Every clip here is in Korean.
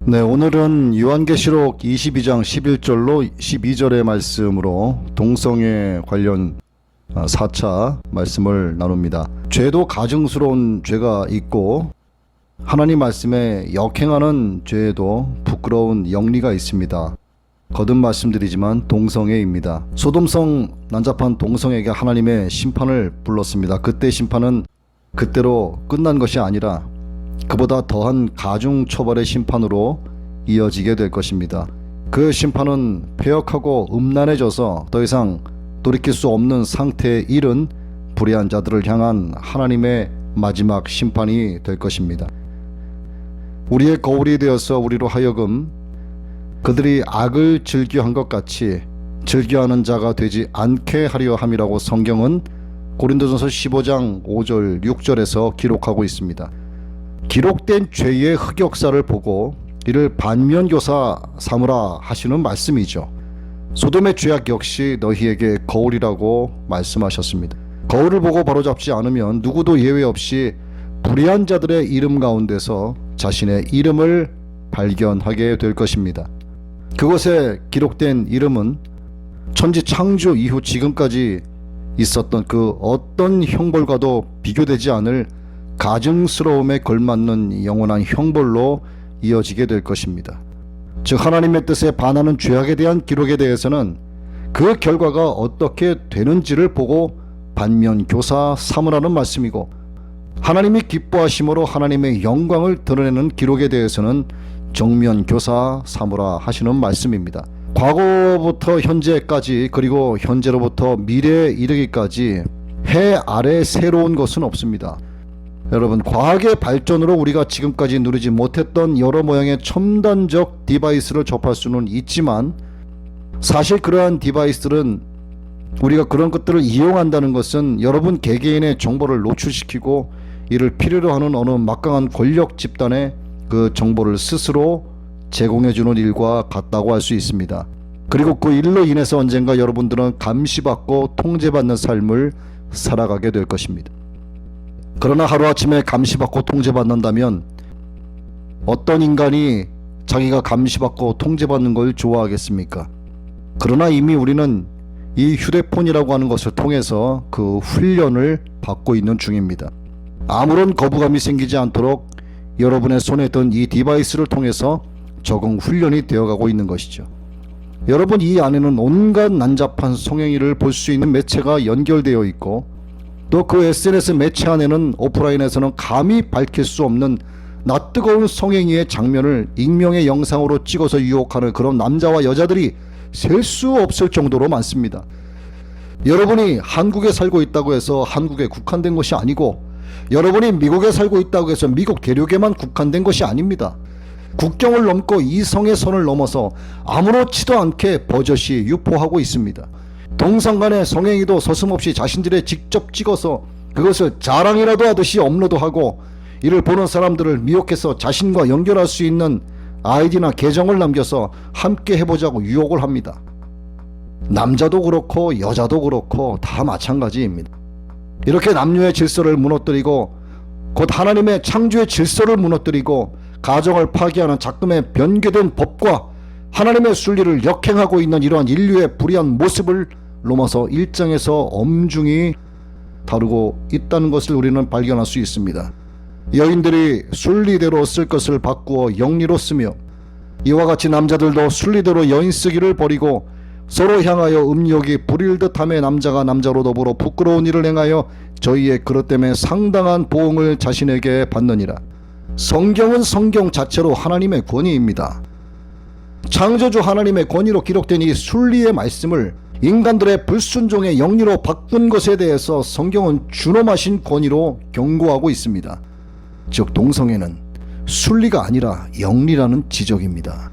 네, 오늘은 요한계시록 22장 11절로 12절의 말씀으로 동성애 관련 4차 말씀을 나눕니다. 죄도 가증스러운 죄가 있고 하나님 말씀에 역행하는 죄에도 부끄러운 영리가 있습니다. 거듭 말씀드리지만 동성애입니다. 소돔성 난잡한 동성애에게 하나님의 심판을 불렀습니다. 그때 심판은 그때로 끝난 것이 아니라 그보다 더한 가중처벌의 심판으로 이어지게 될 것입니다. 그 심판은 폐역하고 음란해져서 더 이상 돌이킬 수 없는 상태에 이른 불의한 자들을 향한 하나님의 마지막 심판이 될 것입니다. 우리의 거울이 되어서 우리로 하여금 그들이 악을 즐겨한 것 같이 즐겨하는 자가 되지 않게 하려 함이라고 성경은 고린도전서 15장 5절 6절에서 기록하고 있습니다. 기록된 죄의 흑역사를 보고 이를 반면교사 삼으라 하시는 말씀이죠. 소돔의 죄악 역시 너희에게 거울이라고 말씀하셨습니다. 거울을 보고 바로잡지 않으면 누구도 예외 없이 불의한 자들의 이름 가운데서 자신의 이름을 발견하게 될 것입니다. 그것에 기록된 이름은 천지 창조 이후 지금까지 있었던 그 어떤 형벌과도 비교되지 않을 가증스러움에 걸맞는 영원한 형벌로 이어지게 될 것입니다. 즉 하나님의 뜻에 반하는 죄악에 대한 기록에 대해서는 그 결과가 어떻게 되는지를 보고 반면교사 삼으라는 말씀이고, 하나님이 기뻐하심으로 하나님의 영광을 드러내는 기록에 대해서는 정면교사 삼으라 하시는 말씀입니다. 과거부터 현재까지 그리고 현재로부터 미래에 이르기까지 해 아래 새로운 것은 없습니다. 여러분, 과학의 발전으로 우리가 지금까지 누리지 못했던 여러 모양의 첨단적 디바이스를 접할 수는 있지만, 사실 그러한 디바이스들은 우리가 그런 것들을 이용한다는 것은 여러분 개개인의 정보를 노출시키고 이를 필요로 하는 어느 막강한 권력 집단에 그 정보를 스스로 제공해주는 일과 같다고 할 수 있습니다. 그리고 그 일로 인해서 언젠가 여러분들은 감시받고 통제받는 삶을 살아가게 될 것입니다. 그러나 하루아침에 감시받고 통제받는다면 어떤 인간이 자기가 감시받고 통제받는 걸 좋아하겠습니까? 그러나 이미 우리는 이 휴대폰이라고 하는 것을 통해서 그 훈련을 받고 있는 중입니다. 아무런 거부감이 생기지 않도록 여러분의 손에 든 이 디바이스를 통해서 적응 훈련이 되어가고 있는 것이죠. 여러분, 이 안에는 온갖 난잡한 성행위를 볼 수 있는 매체가 연결되어 있고, 또 그 SNS 매체 안에는 오프라인에서는 감히 밝힐 수 없는 낯뜨거운 성행위의 장면을 익명의 영상으로 찍어서 유혹하는 그런 남자와 여자들이 셀 수 없을 정도로 많습니다. 여러분이 한국에 살고 있다고 해서 한국에 국한된 것이 아니고, 여러분이 미국에 살고 있다고 해서 미국 대륙에만 국한된 것이 아닙니다. 국경을 넘고 이성의 선을 넘어서 아무렇지도 않게 버젓이 유포하고 있습니다. 동성 간의 성행위도 서슴없이 자신들의 직접 찍어서 그것을 자랑이라도 하듯이 업로드하고, 이를 보는 사람들을 미혹해서 자신과 연결할 수 있는 아이디나 계정을 남겨서 함께 해보자고 유혹을 합니다. 남자도 그렇고 여자도 그렇고 다 마찬가지입니다. 이렇게 남녀의 질서를 무너뜨리고 곧 하나님의 창조의 질서를 무너뜨리고 가정을 파괴하는 작금의 변개된 법과 하나님의 순리를 역행하고 있는 이러한 인류의 불의한 모습을 로마서 1장에서 엄중히 다루고 있다는 것을 우리는 발견할 수 있습니다. 여인들이 순리대로 쓸 것을 바꾸어 영리로 쓰며, 이와 같이 남자들도 순리대로 여인 쓰기를 버리고 서로 향하여 음욕이 부릴 듯함에 남자가 남자로 더불어 부끄러운 일을 행하여 저희의 그릇 때문에 상당한 보응을 자신에게 받느니라. 성경은 성경 자체로 하나님의 권위입니다. 창조주 하나님의 권위로 기록된 이 순리의 말씀을 인간들의 불순종의 영리로 바꾼 것에 대해서 성경은 준엄하신 권위로 경고하고 있습니다. 즉 동성애는 순리가 아니라 영리라는 지적입니다.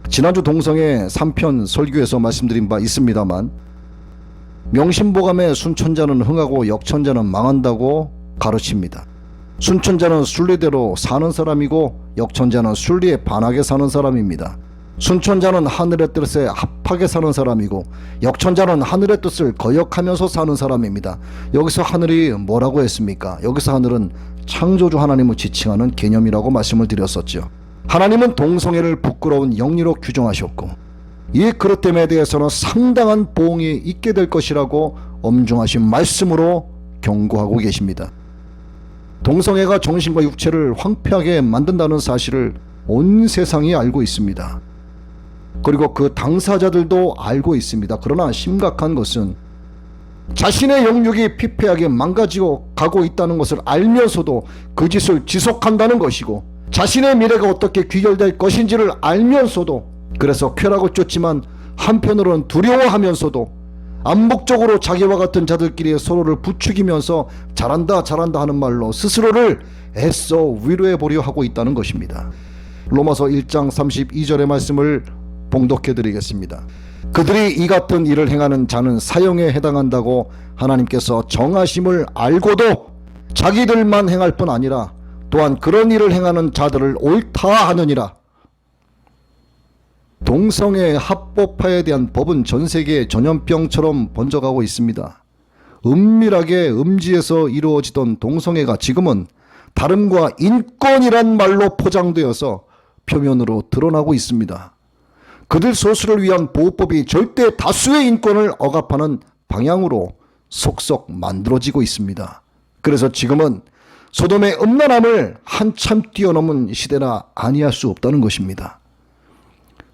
지난주 동성애 3편 설교에서 말씀드린 바 있습니다만, 명심보감의 순천자는 흥하고 역천자는 망한다고 가르칩니다. 순천자는 순리대로 사는 사람이고 역천자는 순리에 반하게 사는 사람입니다. 순천자는 하늘의 뜻에 합하게 사는 사람이고 역천자는 하늘의 뜻을 거역하면서 사는 사람입니다. 여기서 하늘이 뭐라고 했습니까? 여기서 하늘은 창조주 하나님을 지칭하는 개념이라고 말씀을 드렸었죠. 하나님은 동성애를 부끄러운 영리로 규정하셨고 이 그릇됨에 대해서는 상당한 보응이 있게 될 것이라고 엄중하신 말씀으로 경고하고 계십니다. 동성애가 정신과 육체를 황폐하게 만든다는 사실을 온 세상이 알고 있습니다. 그리고 그 당사자들도 알고 있습니다. 그러나 심각한 것은 자신의 영육이 피폐하게 망가지고 가고 있다는 것을 알면서도 그 짓을 지속한다는 것이고, 자신의 미래가 어떻게 귀결될 것인지를 알면서도, 그래서 쾌락을 쫓지만 한편으로는 두려워하면서도 암묵적으로 자기와 같은 자들끼리 서로를 부추기면서 잘한다 잘한다 하는 말로 스스로를 애써 위로해 보려 하고 있다는 것입니다. 로마서 1장 32절의 말씀을 봉독해 드리겠습니다. 그들이 이 같은 일을 행하는 자는 사형에 해당한다고 하나님께서 정하심을 알고도 자기들만 행할 뿐 아니라 또한 그런 일을 행하는 자들을 옳다 하느니라. 동성애 합법화에 대한 법은 전 세계에 전염병처럼 번져가고 있습니다. 은밀하게 음지에서 이루어지던 동성애가 지금은 다름과 인권이란 말로 포장되어서 표면으로 드러나고 있습니다. 그들 소수를 위한 보호법이 절대 다수의 인권을 억압하는 방향으로 속속 만들어지고 있습니다. 그래서 지금은 소돔의 음란함을 한참 뛰어넘은 시대라 아니할 수 없다는 것입니다.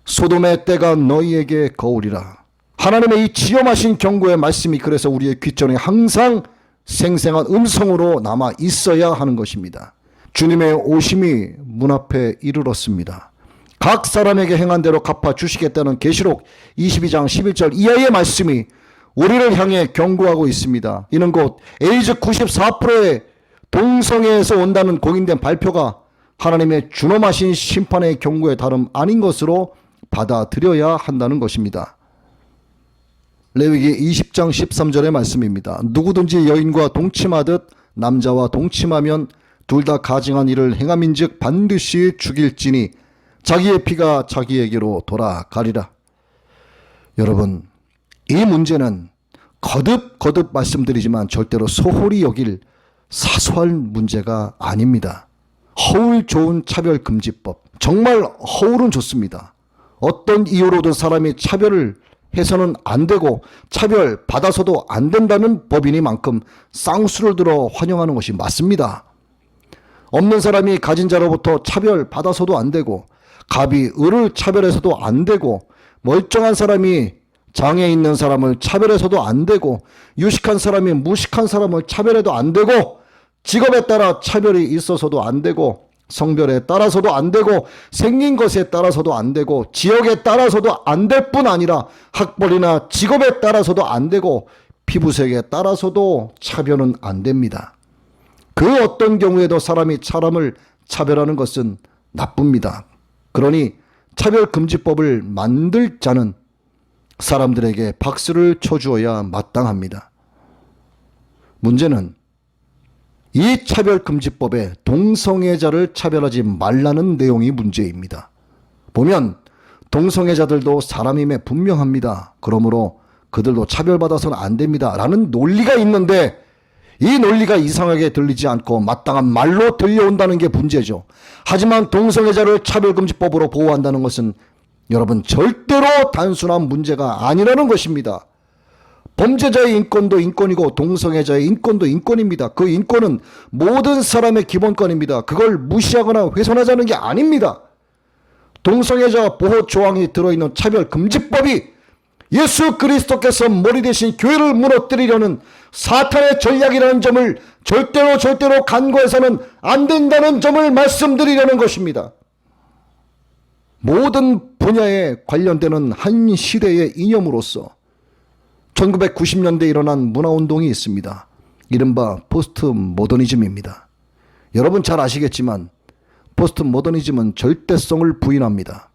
소돔의 때가 너희에게 거울이라. 하나님의 이 지엄하신 경고의 말씀이 그래서 우리의 귓전에 항상 생생한 음성으로 남아 있어야 하는 것입니다. 주님의 오심이 문 앞에 이르렀습니다. 각 사람에게 행한 대로 갚아 주시겠다는 계시록 22장 11절 이하의 말씀이 우리를 향해 경고하고 있습니다. 이는 곧 에이즈 94%의 동성애에서 온다는 공인된 발표가 하나님의 준엄하신 심판의 경고에 다름 아닌 것으로 받아들여야 한다는 것입니다. 레위기 20장 13절의 말씀입니다. 누구든지 여인과 동침하듯 남자와 동침하면 둘 다 가증한 일을 행함인즉 반드시 죽일지니 자기의 피가 자기에게로 돌아가리라. 여러분, 이 문제는 거듭 말씀드리지만 절대로 소홀히 여길 사소한 문제가 아닙니다. 허울 좋은 차별금지법, 정말 허울은 좋습니다. 어떤 이유로든 사람이 차별을 해서는 안 되고 차별 받아서도 안 된다는 법이니만큼 쌍수를 들어 환영하는 것이 맞습니다. 없는 사람이 가진 자로부터 차별 받아서도 안 되고 갑이 을을 차별해서도 안 되고 멀쩡한 사람이 장애 있는 사람을 차별해서도 안 되고 유식한 사람이 무식한 사람을 차별해도 안 되고 직업에 따라 차별이 있어서도 안 되고 성별에 따라서도 안 되고 생긴 것에 따라서도 안 되고 지역에 따라서도 안 될 뿐 아니라 학벌이나 직업에 따라서도 안 되고 피부색에 따라서도 차별은 안 됩니다. 그 어떤 경우에도 사람이 사람을 차별하는 것은 나쁩니다. 그러니 차별금지법을 만들 자는 사람들에게 박수를 쳐주어야 마땅합니다. 문제는 이 차별금지법에 동성애자를 차별하지 말라는 내용이 문제입니다. 보면 동성애자들도 사람임에 분명합니다. 그러므로 그들도 차별받아서는 안 됩니다 라는 논리가 있는데 이 논리가 이상하게 들리지 않고 마땅한 말로 들려온다는 게 문제죠. 하지만 동성애자를 차별금지법으로 보호한다는 것은 여러분 절대로 단순한 문제가 아니라는 것입니다. 범죄자의 인권도 인권이고 동성애자의 인권도 인권입니다. 그 인권은 모든 사람의 기본권입니다. 그걸 무시하거나 훼손하자는 게 아닙니다. 동성애자 보호 조항이 들어있는 차별금지법이 예수 그리스도께서 머리 대신 교회를 무너뜨리려는 사탄의 전략이라는 점을 절대로 간과해서는 안 된다는 점을 말씀드리려는 것입니다. 모든 분야에 관련되는 한 시대의 이념으로서 1990년대에 일어난 문화운동이 있습니다. 이른바 포스트 모더니즘입니다. 여러분 잘 아시겠지만 포스트 모더니즘은 절대성을 부인합니다.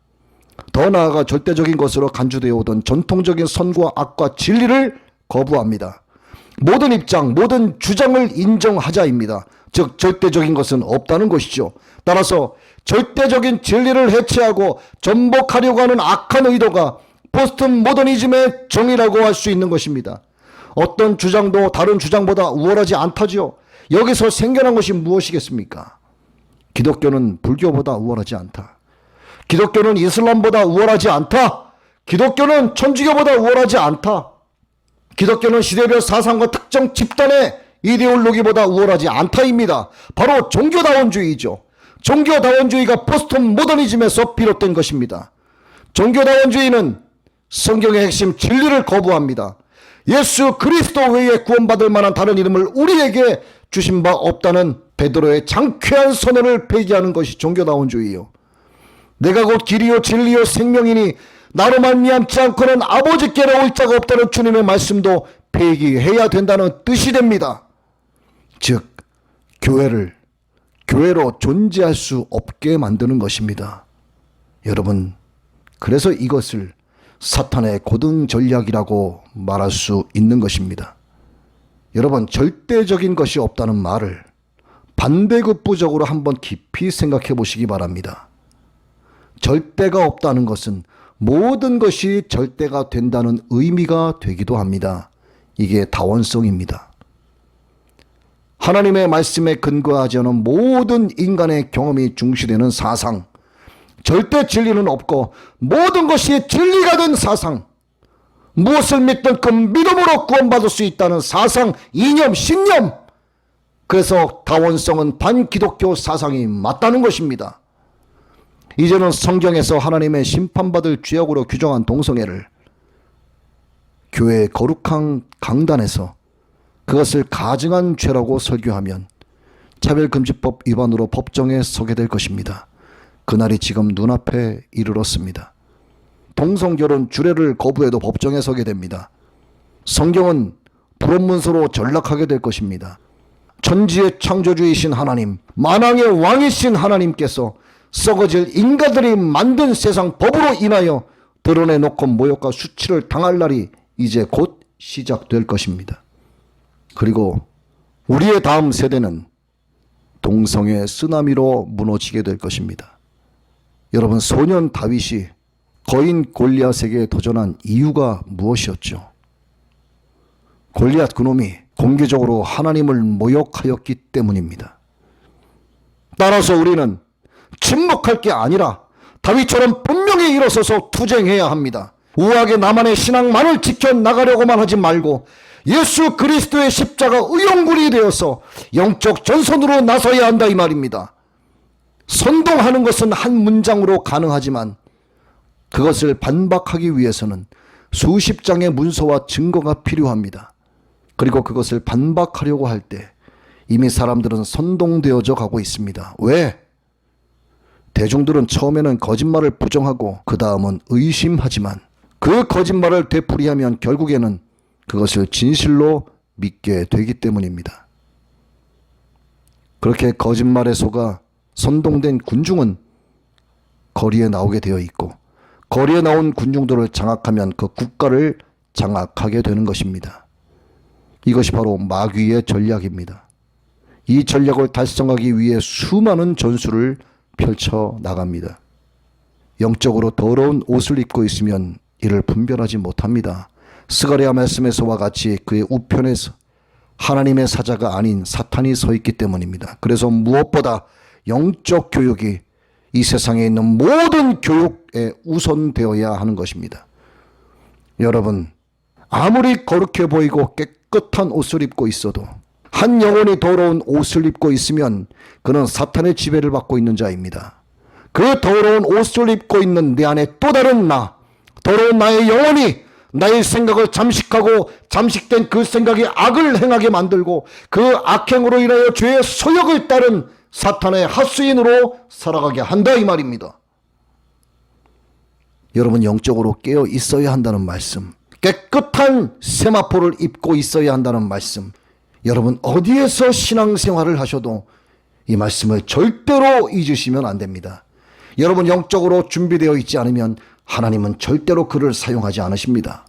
더 나아가 절대적인 것으로 간주되어 오던 전통적인 선과 악과 진리를 거부합니다. 모든 입장, 모든 주장을 인정하자입니다. 즉 절대적인 것은 없다는 것이죠. 따라서 절대적인 진리를 해체하고 전복하려고 하는 악한 의도가 포스트 모더니즘의 정의라고 할 수 있는 것입니다. 어떤 주장도 다른 주장보다 우월하지 않다지요. 여기서 생겨난 것이 무엇이겠습니까? 기독교는 불교보다 우월하지 않다. 기독교는 이슬람보다 우월하지 않다. 기독교는 천주교보다 우월하지 않다. 기독교는 시대별 사상과 특정 집단의 이데올로기보다 우월하지 않다입니다. 바로 종교다원주의죠. 종교다원주의가 포스트 모더니즘에서 비롯된 것입니다. 종교다원주의는 성경의 핵심 진리를 거부합니다. 예수 그리스도 외에 구원받을 만한 다른 이름을 우리에게 주신 바 없다는 베드로의 장쾌한 선언을 폐기하는 것이 종교다원주의요. 내가 곧 길이요 진리요 생명이니 나로 말미암지 않고는 아버지께로 올 자가 없다는 주님의 말씀도 폐기해야 된다는 뜻이 됩니다. 즉 교회를 교회로 존재할 수 없게 만드는 것입니다. 여러분, 그래서 이것을 사탄의 고등 전략이라고 말할 수 있는 것입니다. 여러분, 절대적인 것이 없다는 말을 반대급부적으로 한번 깊이 생각해 보시기 바랍니다. 절대가 없다는 것은 모든 것이 절대가 된다는 의미가 되기도 합니다. 이게 다원성입니다. 하나님의 말씀에 근거하지 않은 모든 인간의 경험이 중시되는 사상, 절대 진리는 없고 모든 것이 진리가 된 사상, 무엇을 믿든 그 믿음으로 구원받을 수 있다는 사상, 이념, 신념, 그래서 다원성은 반기독교 사상이 맞다는 것입니다. 이제는 성경에서 하나님의 심판받을 죄악으로 규정한 동성애를 교회의 거룩한 강단에서 그것을 가증한 죄라고 설교하면 차별금지법 위반으로 법정에 서게 될 것입니다. 그날이 지금 눈앞에 이르렀습니다. 동성결혼 주례를 거부해도 법정에 서게 됩니다. 성경은 불법문서로 전락하게 될 것입니다. 천지의 창조주이신 하나님, 만왕의 왕이신 하나님께서 썩어질 인간들이 만든 세상 법으로 인하여 드러내놓고 모욕과 수치를 당할 날이 이제 곧 시작될 것입니다. 그리고 우리의 다음 세대는 동성애 쓰나미로 무너지게 될 것입니다. 여러분, 소년 다윗이 거인 골리앗에게 도전한 이유가 무엇이었죠? 골리앗 그놈이 공개적으로 하나님을 모욕하였기 때문입니다. 따라서 우리는 침묵할 게 아니라 다윗처럼 분명히 일어서서 투쟁해야 합니다. 우아하게 나만의 신앙만을 지켜나가려고만 하지 말고 예수 그리스도의 십자가 의용군이 되어서 영적 전선으로 나서야 한다, 이 말입니다. 선동하는 것은 한 문장으로 가능하지만 그것을 반박하기 위해서는 수십 장의 문서와 증거가 필요합니다. 그리고 그것을 반박하려고 할 때 이미 사람들은 선동되어져 가고 있습니다. 왜? 대중들은 처음에는 거짓말을 부정하고 그 다음은 의심하지만 그 거짓말을 되풀이하면 결국에는 그것을 진실로 믿게 되기 때문입니다. 그렇게 거짓말에 속아 선동된 군중은 거리에 나오게 되어 있고 거리에 나온 군중들을 장악하면 그 국가를 장악하게 되는 것입니다. 이것이 바로 마귀의 전략입니다. 이 전략을 달성하기 위해 수많은 전술을 펼쳐 나갑니다. 영적으로 더러운 옷을 입고 있으면 이를 분별하지 못합니다. 스가랴 말씀에서와 같이 그의 우편에서 하나님의 사자가 아닌 사탄이 서 있기 때문입니다. 그래서 무엇보다 영적 교육이 이 세상에 있는 모든 교육에 우선되어야 하는 것입니다. 여러분, 아무리 거룩해 보이고 깨끗한 옷을 입고 있어도 한 영혼이 더러운 옷을 입고 있으면 그는 사탄의 지배를 받고 있는 자입니다. 그 더러운 옷을 입고 있는 내 안에 또 다른 나, 더러운 나의 영혼이 나의 생각을 잠식하고 잠식된 그 생각이 악을 행하게 만들고 그 악행으로 인하여 죄의 소욕을 따른 사탄의 하수인으로 살아가게 한다, 이 말입니다. 여러분, 영적으로 깨어 있어야 한다는 말씀, 깨끗한 세마포를 입고 있어야 한다는 말씀, 여러분 어디에서 신앙생활을 하셔도 이 말씀을 절대로 잊으시면 안 됩니다. 여러분 영적으로 준비되어 있지 않으면 하나님은 절대로 그를 사용하지 않으십니다.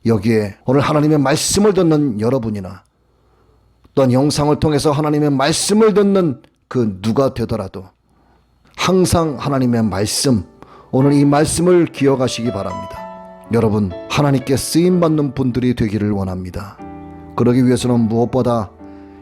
여기에 오늘 하나님의 말씀을 듣는 여러분이나 또한 영상을 통해서 하나님의 말씀을 듣는 그 누가 되더라도 항상 하나님의 말씀, 오늘 이 말씀을 기억하시기 바랍니다. 여러분, 하나님께 쓰임받는 분들이 되기를 원합니다. 그러기 위해서는 무엇보다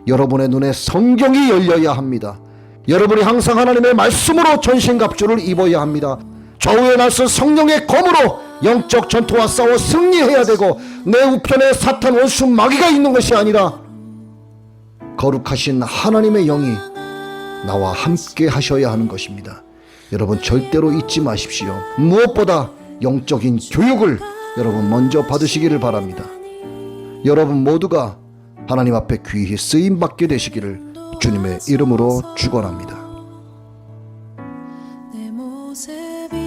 여러분의 눈에 성경이 열려야 합니다. 여러분이 항상 하나님의 말씀으로 전신갑주를 입어야 합니다. 좌우에 나서 성령의 검으로 영적 전투와 싸워 승리해야 되고, 내 우편에 사탄 원수 마귀가 있는 것이 아니라 거룩하신 하나님의 영이 나와 함께 하셔야 하는 것입니다. 여러분 절대로 잊지 마십시오. 무엇보다 영적인 교육을 여러분 먼저 받으시기를 바랍니다. 여러분 모두가 하나님 앞에 귀히 쓰임받게 되시기를 주님의 이름으로 축원합니다. 내 모습이